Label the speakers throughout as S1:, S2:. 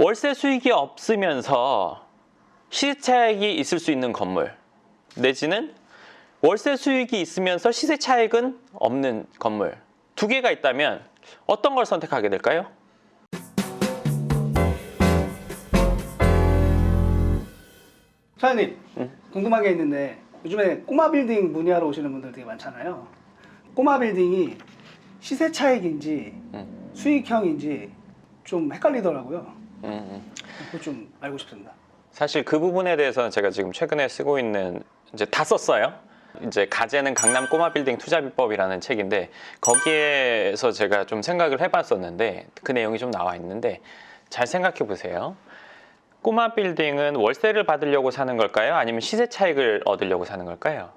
S1: 월세 수익이 없으면서 시세 차익이 있을 수 있는 건물, 내지는 월세 수익이 있으면서 시세 차익은 없는 건물, 두 개가 있다면 어떤 걸 선택하게 될까요?
S2: 사장님, 궁금한 게 있는데 요즘에 꼬마 빌딩 문의하러 오시는 분들 되게 많잖아요. 꼬마 빌딩이 시세 차익인지 수익형인지 좀 헷갈리더라고요. 그거 좀 알고 싶습니다.
S1: 사실 그 부분에 대해서는 제가 지금 최근에 쓰고 있는, 이제 다 썼어요. 이제 가재는 강남 꼬마 빌딩 투자 비법이라는 책인데, 거기에서 제가 좀 생각을 해봤었는데 그 내용이 좀 나와 있는데, 잘 생각해 보세요. 꼬마 빌딩은 월세를 받으려고 사는 걸까요? 아니면 시세 차익을 얻으려고 사는 걸까요?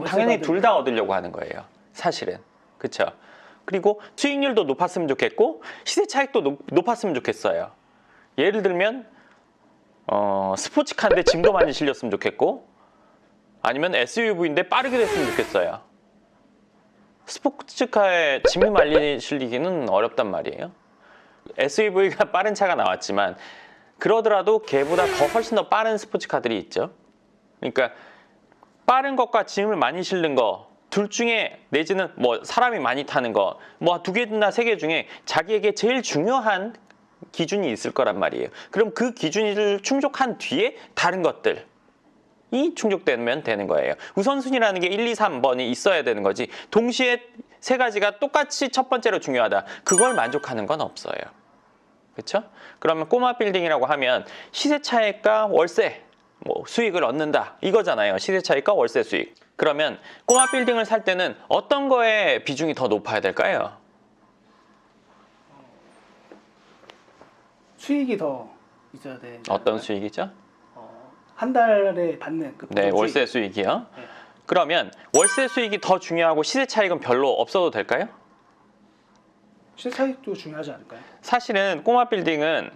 S1: 당연히 둘 다 얻으려고 하는 거예요, 사실은. 그렇죠? 그리고 수익률도 높았으면 좋겠고 시세 차익도 높았으면 좋겠어요. 예를 들면 스포츠카인데 짐도 많이 실렸으면 좋겠고, 아니면 SUV인데 빠르게 됐으면 좋겠어요. 스포츠카에 짐이 많이 실리기는 어렵단 말이에요. SUV가 빠른 차가 나왔지만 그러더라도 걔보다 훨씬 더 빠른 스포츠카들이 있죠. 그러니까 빠른 것과 짐을 많이 실는 거 둘 중에, 내지는 뭐 사람이 많이 타는 거, 뭐 두 개나 세 개 중에 자기에게 제일 중요한 기준이 있을 거란 말이에요. 그럼 그 기준을 충족한 뒤에 다른 것들이 충족되면 되는 거예요. 우선순위라는 게 1, 2, 3번이 있어야 되는 거지, 동시에 세 가지가 똑같이 첫 번째로 중요하다, 그걸 만족하는 건 없어요. 그렇죠? 그러면 꼬마 빌딩이라고 하면 시세 차익과 월세, 뭐 수익을 얻는다, 이거잖아요. 시세 차익과 월세 수익. 그러면 꼬마 빌딩을 살 때는 어떤 거에 비중이 더 높아야 될까요?
S2: 수익이 더 있어야 돼.
S1: 어떤 수익이죠?
S2: 한 달에 받는 그
S1: 네, 월세 수익이요.
S2: 네.
S1: 그러면 월세 수익이 더 중요하고 시세 차익은 별로 없어도 될까요?
S2: 시세 차익도 중요하지 않을까요?
S1: 사실은 꼬마 빌딩은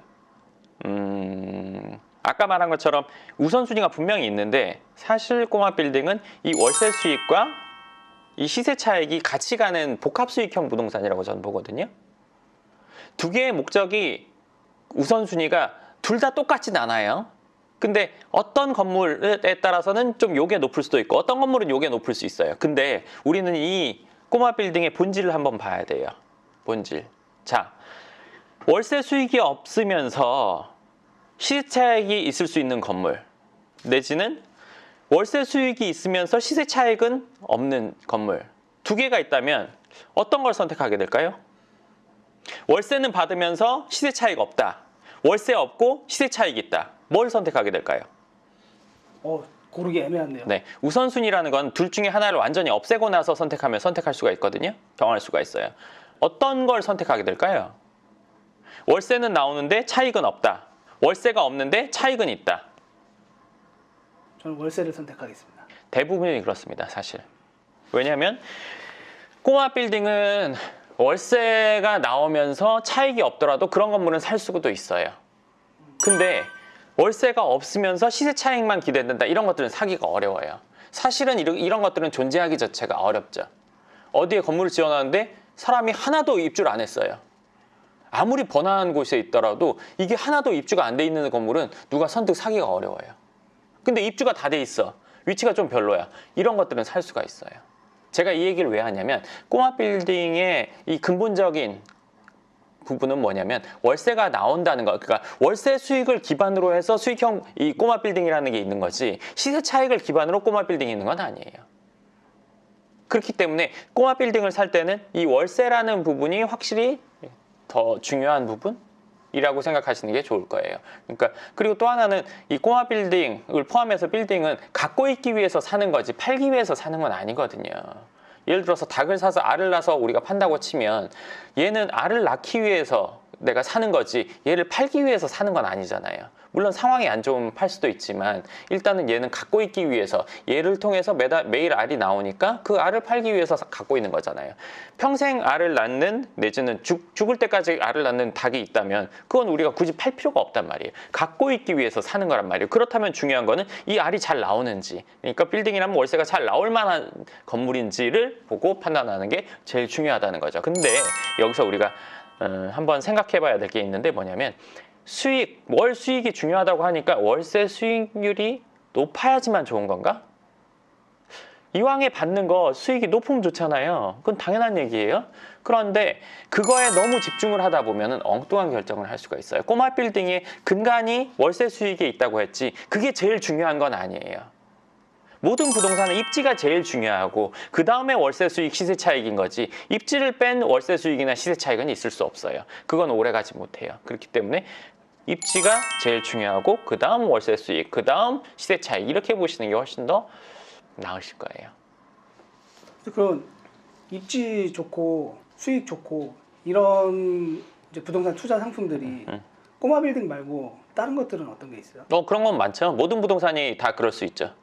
S1: 아까 말한 것처럼 우선순위가 분명히 있는데, 사실 꼬마 빌딩은 이 월세 수익과 이 시세 차익이 같이 가는 복합 수익형 부동산이라고 저는 보거든요. 두 개의 목적이, 우선순위가 둘 다 똑같진 않아요. 근데 어떤 건물에 따라서는 좀 요게 높을 수도 있고 어떤 건물은 요게 높을 수 있어요. 근데 우리는 이 꼬마 빌딩의 본질을 한번 봐야 돼요. 본질. 자, 월세 수익이 없으면서 시세 차익이 있을 수 있는 건물, 내지는 월세 수익이 있으면서 시세 차익은 없는 건물, 두 개가 있다면 어떤 걸 선택하게 될까요? 월세는 받으면서 시세 차익 없다, 월세 없고 시세 차익 있다, 뭘 선택하게 될까요?
S2: 고르기 애매한데요.
S1: 네, 우선순위라는 건 둘 중에 하나를 완전히 없애고 나서 선택하면 선택할 수가 있거든요. 정할 수가 있어요. 어떤 걸 선택하게 될까요? 월세는 나오는데 차익은 없다, 월세가 없는데 차익은 있다.
S2: 저는 월세를 선택하겠습니다.
S1: 대부분이 그렇습니다, 사실. 왜냐하면 꼬마 빌딩은 월세가 나오면서 차익이 없더라도 그런 건물은 살 수도 있어요. 근데 월세가 없으면서 시세 차익만 기대된다, 이런 것들은 사기가 어려워요. 사실은 이런 것들은 존재하기 자체가 어렵죠. 어디에 건물을 지어놨는데 사람이 하나도 입주를 안 했어요. 아무리 번화한 곳에 있더라도 이게 하나도 입주가 안 돼 있는 건물은 누가 선뜻 사기가 어려워요. 근데 입주가 다 돼 있어, 위치가 좀 별로야, 이런 것들은 살 수가 있어요. 제가 이 얘기를 왜 하냐면, 꼬마 빌딩의 이 근본적인 부분은 뭐냐면 월세가 나온다는 거, 그러니까 월세 수익을 기반으로 해서 수익형 이 꼬마 빌딩이라는 게 있는 거지, 시세 차익을 기반으로 꼬마 빌딩이 있는 건 아니에요. 그렇기 때문에 꼬마 빌딩을 살 때는 이 월세라는 부분이 확실히 더 중요한 부분이라고 생각하시는 게 좋을 거예요. 그러니까 그리고 또 하나는 이 꼬마 빌딩을 포함해서 빌딩은 갖고 있기 위해서 사는 거지 팔기 위해서 사는 건 아니거든요. 예를 들어서 닭을 사서 알을 낳아서 우리가 판다고 치면 얘는 알을 낳기 위해서 내가 사는 거지 얘를 팔기 위해서 사는 건 아니잖아요. 물론 상황이 안 좋으면 팔 수도 있지만 일단은 얘는 갖고 있기 위해서, 얘를 통해서 매일 알이 나오니까 그 알을 팔기 위해서 갖고 있는 거잖아요. 평생 알을 낳는, 내지는 죽을 때까지 알을 낳는 닭이 있다면 그건 우리가 굳이 팔 필요가 없단 말이에요. 갖고 있기 위해서 사는 거란 말이에요. 그렇다면 중요한 거는 이 알이 잘 나오는지, 그러니까 빌딩이라면 월세가 잘 나올 만한 건물인지를 보고 판단하는 게 제일 중요하다는 거죠. 근데 여기서 우리가 한번 생각해 봐야 될 게 있는데 뭐냐면 월 수익이 중요하다고 하니까 월세 수익률이 높아야지만 좋은 건가? 이왕에 받는 거 수익이 높으면 좋잖아요. 그건 당연한 얘기예요. 그런데 그거에 너무 집중을 하다 보면 엉뚱한 결정을 할 수가 있어요. 꼬마 빌딩의 근간이 월세 수익에 있다고 했지 그게 제일 중요한 건 아니에요. 모든 부동산은 입지가 제일 중요하고 그 다음에 월세 수익 시세 차익인 거지 입지를 뺀 월세 수익이나 시세 차익은 있을 수 없어요. 그건 오래가지 못해요. 그렇기 때문에 입지가 제일 중요하고 그 다음 월세 수익, 그 다음 시세 차익 이렇게 보시는 게 훨씬 더 나으실 거예요.
S2: 그런 입지 좋고 수익 좋고 이런 이제 부동산 투자 상품들이 꼬마 빌딩 말고 다른 것들은 어떤 게 있어요?
S1: 그런 건 많죠. 모든 부동산이 다 그럴 수 있죠.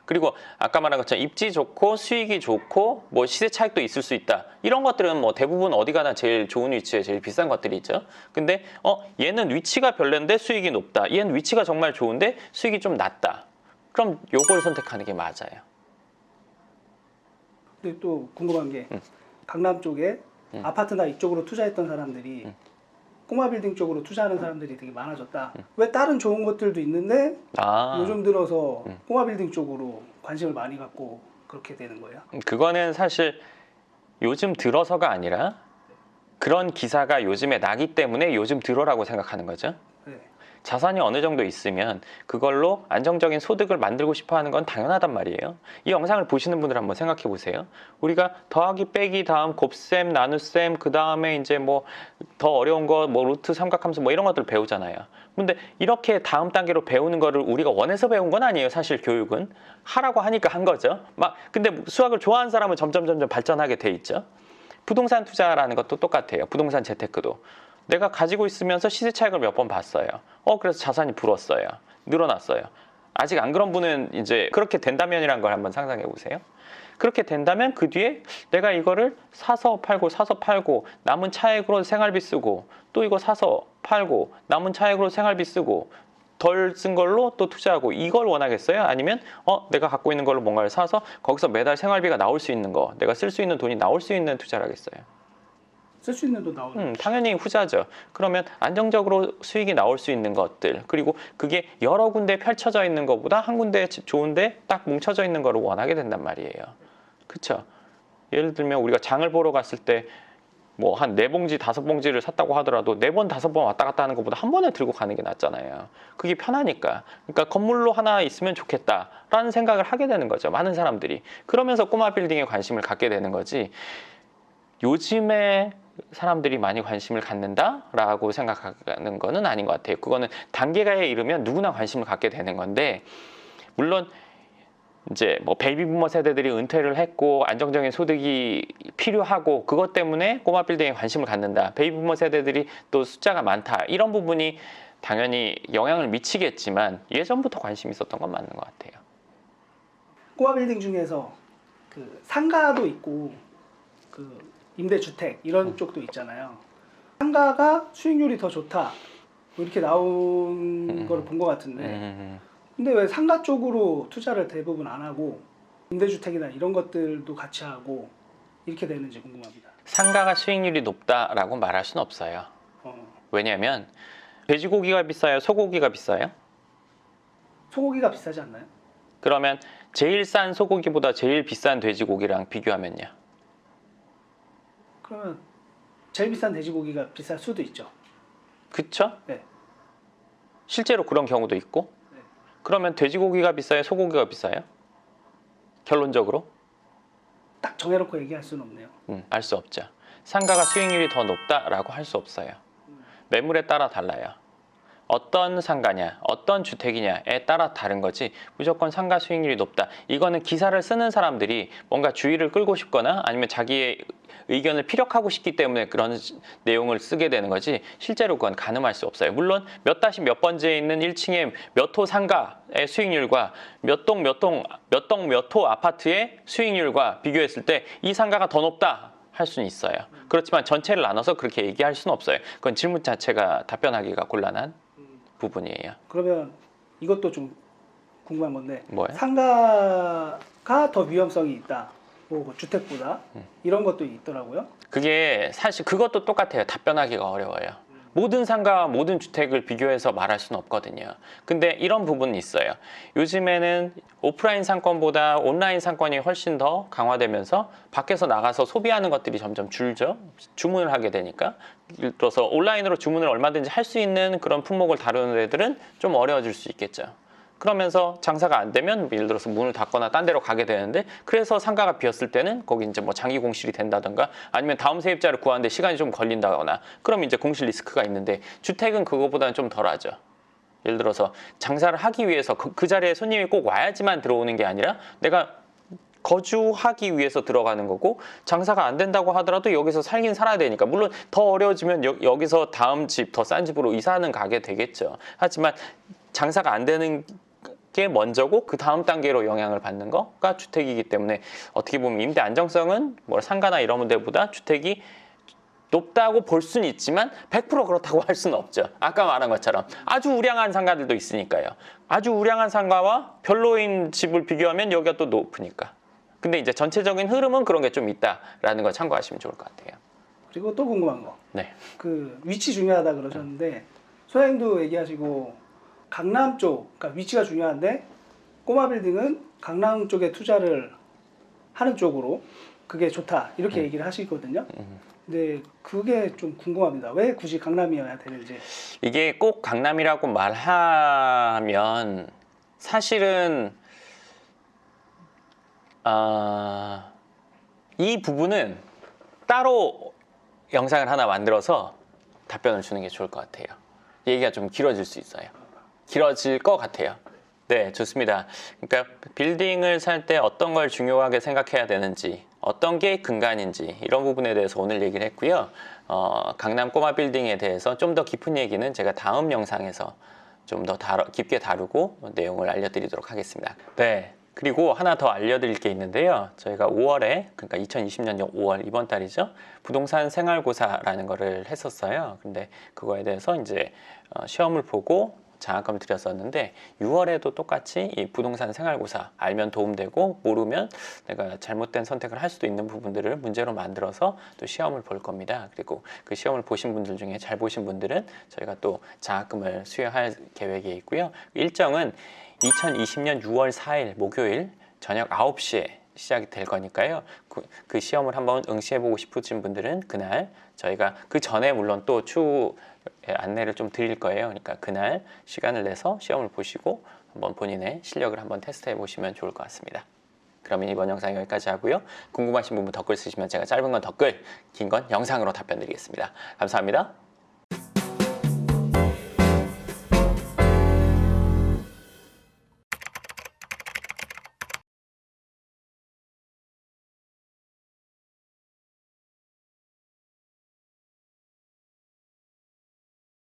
S1: 그리고 아까 말한 것처럼 입지 좋고 수익이 좋고 뭐 시세 차익도 있을 수 있다. 이런 것들은 뭐 대부분 어디 가나 제일 좋은 위치에 제일 비싼 것들이 있죠. 근데 얘는 위치가 별론데 수익이 높다. 얘는 위치가 정말 좋은데 수익이 좀 낮다. 그럼 요걸 선택하는 게 맞아요.
S2: 근데 또 궁금한 게 강남 쪽에 아파트나 이쪽으로 투자했던 사람들이 꼬마 빌딩 쪽으로 투자하는 사람들이 되게 많아졌다. 왜 다른 좋은 것들도 있는데 요즘 들어서 꼬마 빌딩 쪽으로 관심을 많이 갖고 그렇게 되는 거예요?
S1: 그거는 사실 요즘 들어서가 아니라 그런 기사가 요즘에 나기 때문에 요즘 들어라고 생각하는 거죠.
S2: 네.
S1: 자산이 어느 정도 있으면 그걸로 안정적인 소득을 만들고 싶어 하는 건 당연하단 말이에요. 이 영상을 보시는 분들 한번 생각해 보세요. 우리가 더하기 빼기 다음 곱셈 나눗셈 그 다음에 이제 뭐 더 어려운 거 뭐 루트 삼각함수 뭐 이런 것들 배우잖아요. 근데 이렇게 다음 단계로 배우는 거를 우리가 원해서 배운 건 아니에요. 사실 교육은 하라고 하니까 한 거죠. 근데 수학을 좋아하는 사람은 점점 발전하게 돼 있죠. 부동산 투자라는 것도 똑같아요. 부동산 재테크도. 내가 가지고 있으면서 시세 차익을 몇 번 봤어요. 그래서 자산이 불었어요. 늘어났어요. 아직 안 그런 분은 이제 그렇게 된다면이라는 걸 한번 상상해 보세요. 그렇게 된다면 그 뒤에 내가 이거를 사서 팔고 남은 차익으로 생활비 쓰고 또 이거 사서 팔고 남은 차익으로 생활비 쓰고 덜 쓴 걸로 또 투자하고 이걸 원하겠어요? 아니면 내가 갖고 있는 걸로 뭔가를 사서 거기서 매달 생활비가 나올 수 있는 거 내가 쓸 수 있는 돈이 나올 수 있는 투자를 하겠어요?
S2: 쓸 수 있는 돈 나오는
S1: 당연히 후자죠. 그러면 안정적으로 수익이 나올 수 있는 것들 그리고 그게 여러 군데 펼쳐져 있는 것보다 한 군데 좋은데 딱 뭉쳐져 있는 거를 원하게 된단 말이에요. 그렇죠? 예를 들면 우리가 장을 보러 갔을 때 뭐 한 4봉지 5봉지를 샀다고 하더라도 4번 5번 왔다 갔다 하는 것보다 한 번에 들고 가는 게 낫잖아요. 그게 편하니까. 그러니까 건물로 하나 있으면 좋겠다라는 생각을 하게 되는 거죠. 많은 사람들이. 그러면서 꼬마 빌딩에 관심을 갖게 되는 거지. 요즘에 사람들이 많이 관심을 갖는다라고 생각하는 거는 아닌 것 같아요. 그거는 단계가에 이르면 누구나 관심을 갖게 되는 건데 물론 이제 뭐 베이비부머 세대들이 은퇴를 했고 안정적인 소득이 필요하고 그것 때문에 꼬마 빌딩에 관심을 갖는다. 베이비부머 세대들이 또 숫자가 많다. 이런 부분이 당연히 영향을 미치겠지만 예전부터 관심이 있었던 건 맞는 것 같아요.
S2: 꼬마 빌딩 중에서 그 상가도 있고 그 임대주택 이런 쪽도 있잖아요. 상가가 수익률이 더 좋다 뭐 이렇게 나온 거를 본 것 같은데 근데 왜 상가 쪽으로 투자를 대부분 안 하고 임대주택이나 이런 것들도 같이 하고 이렇게 되는지 궁금합니다.
S1: 상가가 수익률이 높다라고 말할 수는 없어요. 왜냐하면 돼지고기가 비싸요? 소고기가 비싸요?
S2: 소고기가 비싸지 않나요?
S1: 그러면 제일 싼 소고기보다 제일 비싼 돼지고기랑 비교하면요?
S2: 그러면 제일 비싼 돼지고기가 비쌀 수도 있죠.
S1: 그쵸?
S2: 네.
S1: 실제로 그런 경우도 있고
S2: 네.
S1: 그러면 돼지고기가 비싸요? 소고기가 비싸요? 결론적으로?
S2: 딱 정해놓고 얘기할 수는 없네요.
S1: 알 수 없죠. 상가가 수익률이 더 높다라고 할 수 없어요. 매물에 따라 달라요. 어떤 상가냐, 어떤 주택이냐에 따라 다른 거지 무조건 상가 수익률이 높다. 이거는 기사를 쓰는 사람들이 뭔가 주의를 끌고 싶거나 아니면 자기의 의견을 피력하고 싶기 때문에 그런 내용을 쓰게 되는 거지 실제로 그건 가늠할 수 없어요. 물론 몇 다시 몇 번째에 있는 1층에 몇 호 상가의 수익률과 몇 동 몇 호 아파트의 수익률과 비교했을 때 이 상가가 더 높다 할 수는 있어요. 그렇지만 전체를 나눠서 그렇게 얘기할 수는 없어요. 그건 질문 자체가 답변하기가 곤란한 부분이에요.
S2: 그러면 이것도 좀 궁금한 건데
S1: 뭐예요?
S2: 상가가 더 위험성이 있다 뭐 주택보다 이런 것도 있더라고요.
S1: 그게 사실 그것도 똑같아요. 답변하기가 어려워요. 모든 상가와 모든 주택을 비교해서 말할 수는 없거든요. 근데 이런 부분은 있어요. 요즘에는 오프라인 상권보다 온라인 상권이 훨씬 더 강화되면서 밖에서 나가서 소비하는 것들이 점점 줄죠. 주문을 하게 되니까. 예를 들어서 온라인으로 주문을 얼마든지 할 수 있는 그런 품목을 다루는 애들은 좀 어려워질 수 있겠죠. 그러면서 장사가 안 되면 예를 들어서 문을 닫거나 딴 데로 가게 되는데, 그래서 상가가 비었을 때는 거기 이제 뭐 장기 공실이 된다던가 아니면 다음 세입자를 구하는데 시간이 좀 걸린다거나, 그럼 이제 공실 리스크가 있는데, 주택은 그거보다는 좀 덜하죠. 예를 들어서 장사를 하기 위해서 그 자리에 손님이 꼭 와야지만 들어오는 게 아니라 내가 거주하기 위해서 들어가는 거고, 장사가 안 된다고 하더라도 여기서 살긴 살아야 되니까, 물론 더 어려워지면 여기서 다음 집, 더 싼 집으로 이사하는 가게 되겠죠. 하지만 장사가 안 되는 게 먼저고 그 다음 단계로 영향을 받는 거가 주택이기 때문에, 어떻게 보면 임대 안정성은 뭐 상가나 이런 데보다 주택이 높다고 볼 수는 있지만 100% 그렇다고 할 수는 없죠. 아까 말한 것처럼 아주 우량한 상가들도 있으니까요. 아주 우량한 상가와 별로인 집을 비교하면 여기가 또 높으니까. 근데 이제 전체적인 흐름은 그런 게 좀 있다라는 걸 참고하시면 좋을 것 같아요.
S2: 그리고 또 궁금한 거.
S1: 네.
S2: 그 위치 중요하다 그러셨는데 소장님도 얘기하시고 강남 쪽, 그러니까 위치가 중요한데 꼬마 빌딩은 강남 쪽에 투자를 하는 쪽으로 그게 좋다 이렇게 얘기를 하시거든요. 근데 그게 좀 궁금합니다. 왜 굳이 강남이어야 되는지.
S1: 이게 꼭 강남이라고 말하면 사실은 이 부분은 따로 영상을 하나 만들어서 답변을 주는 게 좋을 것 같아요. 얘기가 좀 길어질 수 있어요. 길어질 것 같아요. 네, 좋습니다. 그러니까 빌딩을 살 때 어떤 걸 중요하게 생각해야 되는지, 어떤 게 근간인지, 이런 부분에 대해서 오늘 얘기를 했고요. 강남 꼬마 빌딩에 대해서 좀 더 깊은 얘기는 제가 다음 영상에서 좀 더 깊게 다루고 내용을 알려드리도록 하겠습니다. 네. 그리고 하나 더 알려드릴 게 있는데요. 저희가 5월에, 그러니까 2020년 5월 이번 달이죠. 부동산 생활고사라는 거를 했었어요. 근데 그거에 대해서 이제 시험을 보고 장학금을 드렸었는데, 6월에도 똑같이 이 부동산 생활고사 알면 도움되고 모르면 내가 잘못된 선택을 할 수도 있는 부분들을 문제로 만들어서 또 시험을 볼 겁니다. 그리고 그 시험을 보신 분들 중에 잘 보신 분들은 저희가 또 장학금을 수여할 계획이 있고요. 일정은 2020년 6월 4일 목요일 저녁 9시에 시작이 될 거니까요. 그 시험을 한번 응시해보고 싶으신 분들은 그날, 저희가 그 전에 물론 또 추후 안내를 좀 드릴 거예요. 그러니까 그날 시간을 내서 시험을 보시고 한번 본인의 실력을 한번 테스트해 보시면 좋을 것 같습니다. 그러면 이번 영상 여기까지 하고요. 궁금하신 부분 댓글 쓰시면 제가 짧은 건 댓글, 긴 건 영상으로 답변 드리겠습니다. 감사합니다.